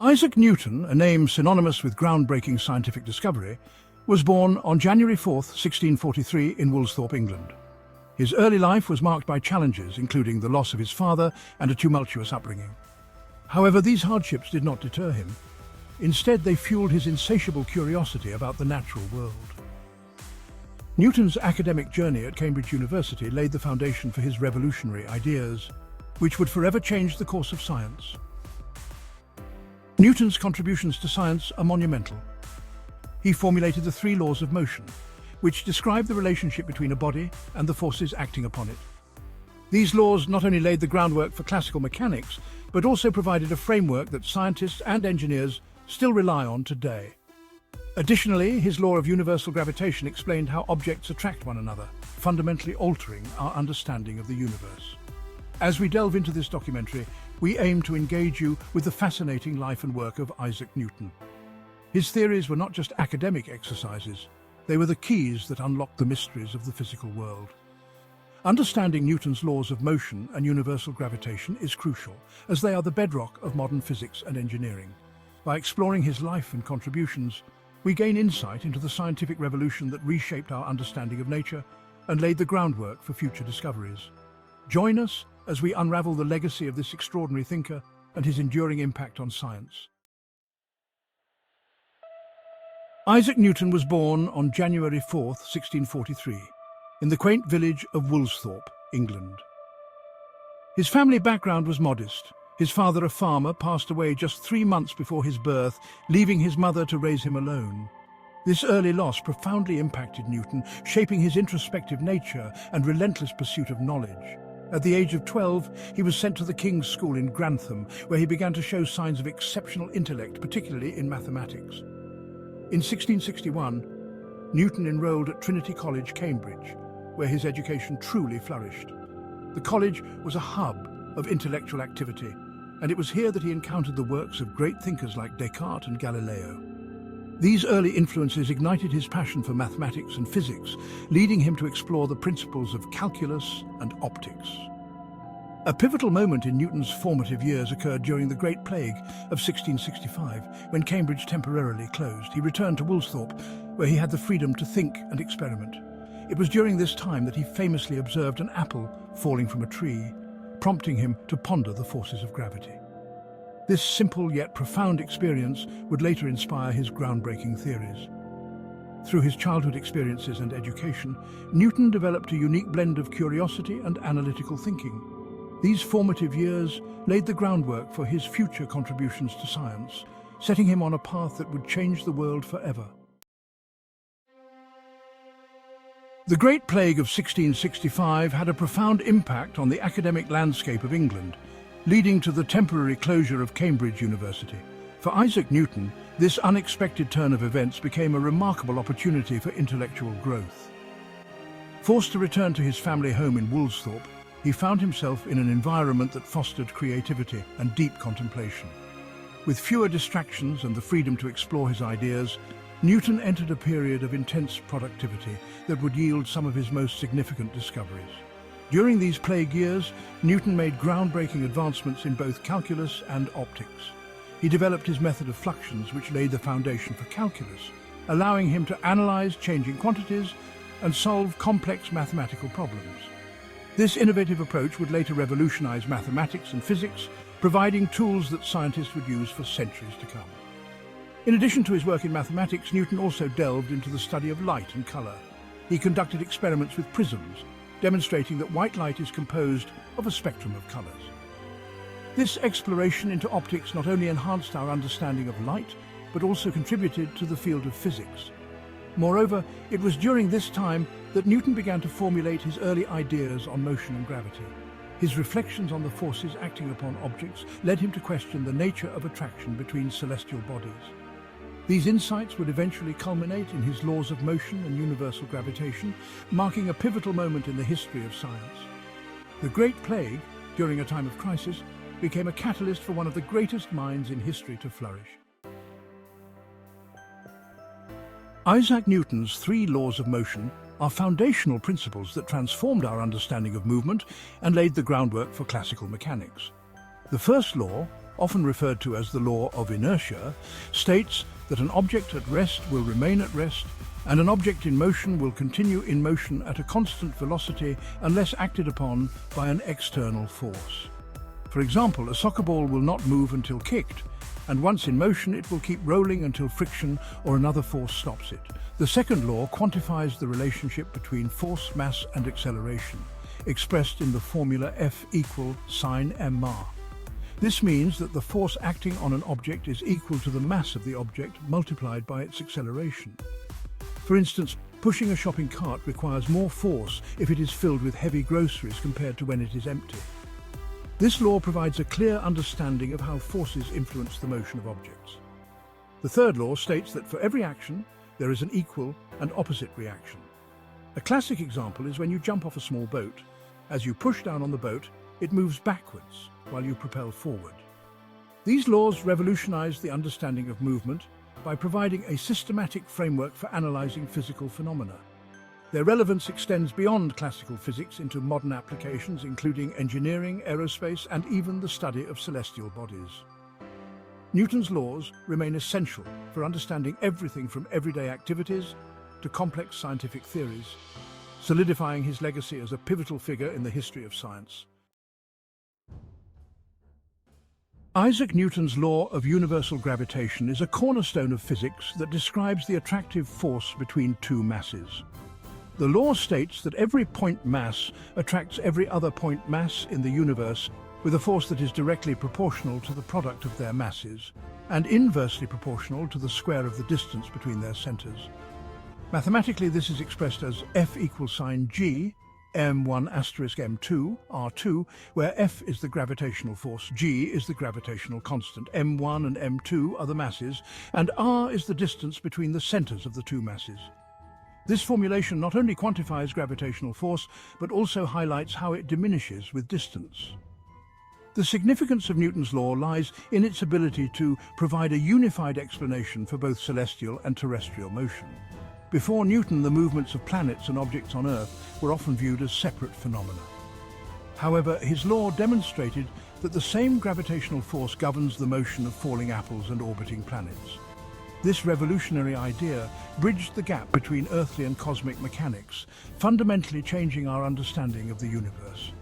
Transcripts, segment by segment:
Isaac Newton, a name synonymous with groundbreaking scientific discovery, was born on January 4, 1643 in Woolsthorpe, England. His early life was marked by challenges, including the loss of his father and a tumultuous upbringing. However, these hardships did not deter him. Instead, they fueled his insatiable curiosity about the natural world. Newton's academic journey at Cambridge University laid the foundation for his revolutionary ideas, which would forever change the course of science. Newton's contributions to science are monumental. He formulated the three laws of motion, which describe the relationship between a body and the forces acting upon it. These laws not only laid the groundwork for classical mechanics, but also provided a framework that scientists and engineers still rely on today. Additionally, his law of universal gravitation explained how objects attract one another, fundamentally altering our understanding of the universe. As we delve into this documentary, we aim to engage you with the fascinating life and work of Isaac Newton. His theories were not just academic exercises, they were the keys that unlocked the mysteries of the physical world. Understanding Newton's laws of motion and universal gravitation is crucial, as they are the bedrock of modern physics and engineering. By exploring his life and contributions, we gain insight into the scientific revolution that reshaped our understanding of nature and laid the groundwork for future discoveries. Join us as we unravel the legacy of this extraordinary thinker and his enduring impact on science. Isaac Newton was born on January 4, 1643, in the quaint village of Woolsthorpe, England. His family background was modest. His father, a farmer, passed away just 3 months before his birth, leaving his mother to raise him alone. This early loss profoundly impacted Newton, shaping his introspective nature and relentless pursuit of knowledge. At the age of 12, he was sent to the King's School in Grantham, where he began to show signs of exceptional intellect, particularly in mathematics. In 1661, Newton enrolled at Trinity College, Cambridge, where his education truly flourished. The college was a hub of intellectual activity, and it was here that he encountered the works of great thinkers like Descartes and Galileo. These early influences ignited his passion for mathematics and physics, leading him to explore the principles of calculus and optics. A pivotal moment in Newton's formative years occurred during the Great Plague of 1665, when Cambridge temporarily closed. He returned to Woolsthorpe, where he had the freedom to think and experiment. It was during this time that he famously observed an apple falling from a tree, prompting him to ponder the forces of gravity. This simple yet profound experience would later inspire his groundbreaking theories. Through his childhood experiences and education, Newton developed a unique blend of curiosity and analytical thinking. These formative years laid the groundwork for his future contributions to science, setting him on a path that would change the world forever. The Great Plague of 1665 had a profound impact on the academic landscape of England, leading to the temporary closure of Cambridge University. For Isaac Newton, this unexpected turn of events became a remarkable opportunity for intellectual growth. Forced to return to his family home in Woolsthorpe, he found himself in an environment that fostered creativity and deep contemplation. With fewer distractions and the freedom to explore his ideas, Newton entered a period of intense productivity that would yield some of his most significant discoveries. During these plague years, Newton made groundbreaking advancements in both calculus and optics. He developed his method of fluxions, which laid the foundation for calculus, allowing him to analyze changing quantities and solve complex mathematical problems. This innovative approach would later revolutionize mathematics and physics, providing tools that scientists would use for centuries to come. In addition to his work in mathematics, Newton also delved into the study of light and color. He conducted experiments with prisms, demonstrating that white light is composed of a spectrum of colors. This exploration into optics not only enhanced our understanding of light, but also contributed to the field of physics. Moreover, it was during this time that Newton began to formulate his early ideas on motion and gravity. His reflections on the forces acting upon objects led him to question the nature of attraction between celestial bodies. These insights would eventually culminate in his laws of motion and universal gravitation, marking a pivotal moment in the history of science. The Great Plague, during a time of crisis, became a catalyst for one of the greatest minds in history to flourish. Isaac Newton's three laws of motion are foundational principles that transformed our understanding of movement and laid the groundwork for classical mechanics. The first law, often referred to as the law of inertia, states that an object at rest will remain at rest and an object in motion will continue in motion at a constant velocity unless acted upon by an external force. For example, a soccer ball will not move until kicked, and once in motion it will keep rolling until friction or another force stops it. The second law quantifies the relationship between force, mass and acceleration, expressed in the formula F equal sine mr. This means that the force acting on an object is equal to the mass of the object multiplied by its acceleration. For instance, pushing a shopping cart requires more force if it is filled with heavy groceries compared to when it is empty. This law provides a clear understanding of how forces influence the motion of objects. The third law states that for every action, there is an equal and opposite reaction. A classic example is when you jump off a small boat. As you push down on the boat, it moves backwards while you propel forward. These laws revolutionized the understanding of movement by providing a systematic framework for analyzing physical phenomena. Their relevance extends beyond classical physics into modern applications, including engineering, aerospace, and even the study of celestial bodies. Newton's laws remain essential for understanding everything from everyday activities to complex scientific theories, solidifying his legacy as a pivotal figure in the history of science. Isaac Newton's law of universal gravitation is a cornerstone of physics that describes the attractive force between two masses. The law states that every point mass attracts every other point mass in the universe with a force that is directly proportional to the product of their masses and inversely proportional to the square of the distance between their centers. Mathematically, this is expressed as F equals sine g, m1 asterisk m2, r2, where F is the gravitational force, g is the gravitational constant, m1 and m2 are the masses, and r is the distance between the centers of the two masses. This formulation not only quantifies gravitational force, but also highlights how it diminishes with distance. The significance of Newton's law lies in its ability to provide a unified explanation for both celestial and terrestrial motion. Before Newton, the movements of planets and objects on Earth were often viewed as separate phenomena. However, his law demonstrated that the same gravitational force governs the motion of falling apples and orbiting planets. This revolutionary idea bridged the gap between earthly and cosmic mechanics, fundamentally changing our understanding of the universe.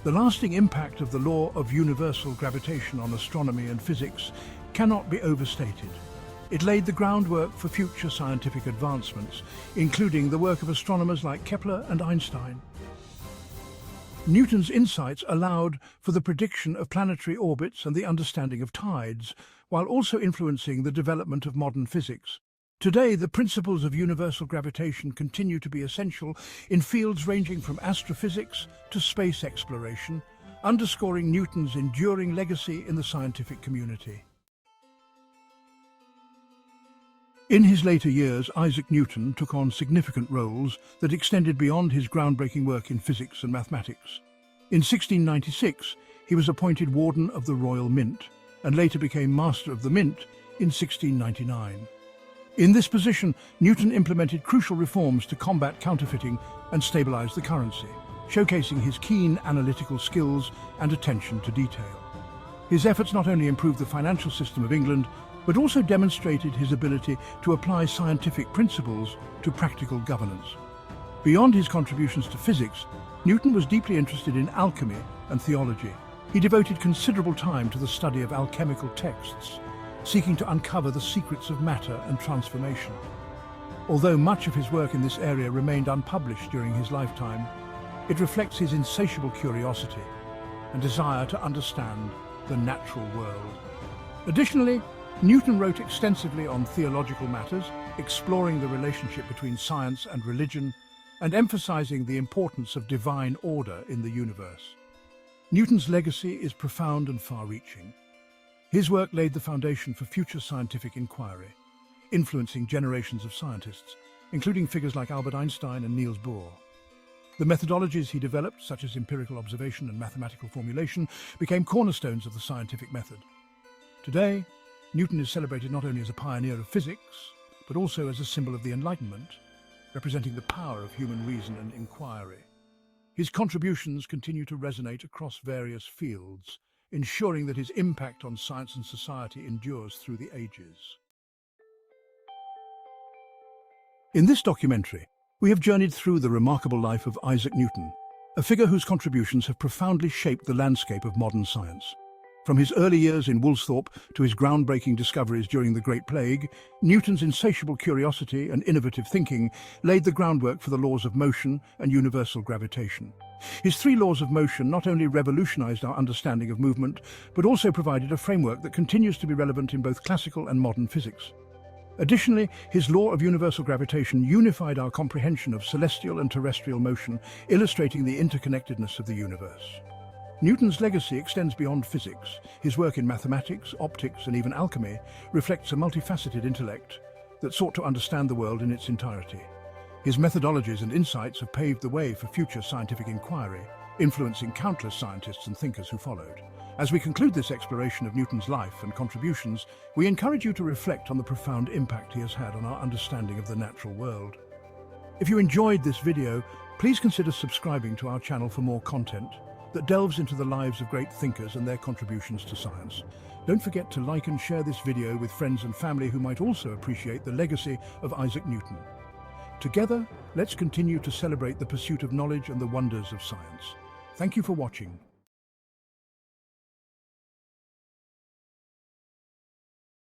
The lasting impact of the law of universal gravitation on astronomy and physics cannot be overstated. It laid the groundwork for future scientific advancements, including the work of astronomers like Kepler and Einstein. Newton's insights allowed for the prediction of planetary orbits and the understanding of tides, while also influencing the development of modern physics. Today, the principles of universal gravitation continue to be essential in fields ranging from astrophysics to space exploration, underscoring Newton's enduring legacy in the scientific community. In his later years, Isaac Newton took on significant roles that extended beyond his groundbreaking work in physics and mathematics. In 1696, he was appointed Warden of the Royal Mint, and later became Master of the Mint in 1699. In this position, Newton implemented crucial reforms to combat counterfeiting and stabilize the currency, showcasing his keen analytical skills and attention to detail. His efforts not only improved the financial system of England, but also demonstrated his ability to apply scientific principles to practical governance. Beyond his contributions to physics, Newton was deeply interested in alchemy and theology. He devoted considerable time to the study of alchemical texts, seeking to uncover the secrets of matter and transformation. Although much of his work in this area remained unpublished during his lifetime, it reflects his insatiable curiosity and desire to understand the natural world. Additionally, Newton wrote extensively on theological matters, exploring the relationship between science and religion, and emphasizing the importance of divine order in the universe. Newton's legacy is profound and far-reaching. His work laid the foundation for future scientific inquiry, influencing generations of scientists, including figures like Albert Einstein and Niels Bohr. The methodologies he developed, such as empirical observation and mathematical formulation, became cornerstones of the scientific method. Today, Newton is celebrated not only as a pioneer of physics, but also as a symbol of the Enlightenment, representing the power of human reason and inquiry. His contributions continue to resonate across various fields, ensuring that his impact on science and society endures through the ages. In this documentary, we have journeyed through the remarkable life of Isaac Newton, a figure whose contributions have profoundly shaped the landscape of modern science. From his early years in Woolsthorpe to his groundbreaking discoveries during the Great Plague, Newton's insatiable curiosity and innovative thinking laid the groundwork for the laws of motion and universal gravitation. His three laws of motion not only revolutionized our understanding of movement, but also provided a framework that continues to be relevant in both classical and modern physics. Additionally, his law of universal gravitation unified our comprehension of celestial and terrestrial motion, illustrating the interconnectedness of the universe. Newton's legacy extends beyond physics. His work in mathematics, optics, and even alchemy reflects a multifaceted intellect that sought to understand the world in its entirety. His methodologies and insights have paved the way for future scientific inquiry, influencing countless scientists and thinkers who followed. As we conclude this exploration of Newton's life and contributions, we encourage you to reflect on the profound impact he has had on our understanding of the natural world. If you enjoyed this video, please consider subscribing to our channel for more content that delves into the lives of great thinkers and their contributions to science. Don't forget to like and share this video with friends and family who might also appreciate the legacy of Isaac Newton. Together, let's continue to celebrate the pursuit of knowledge and the wonders of science. Thank you for watching.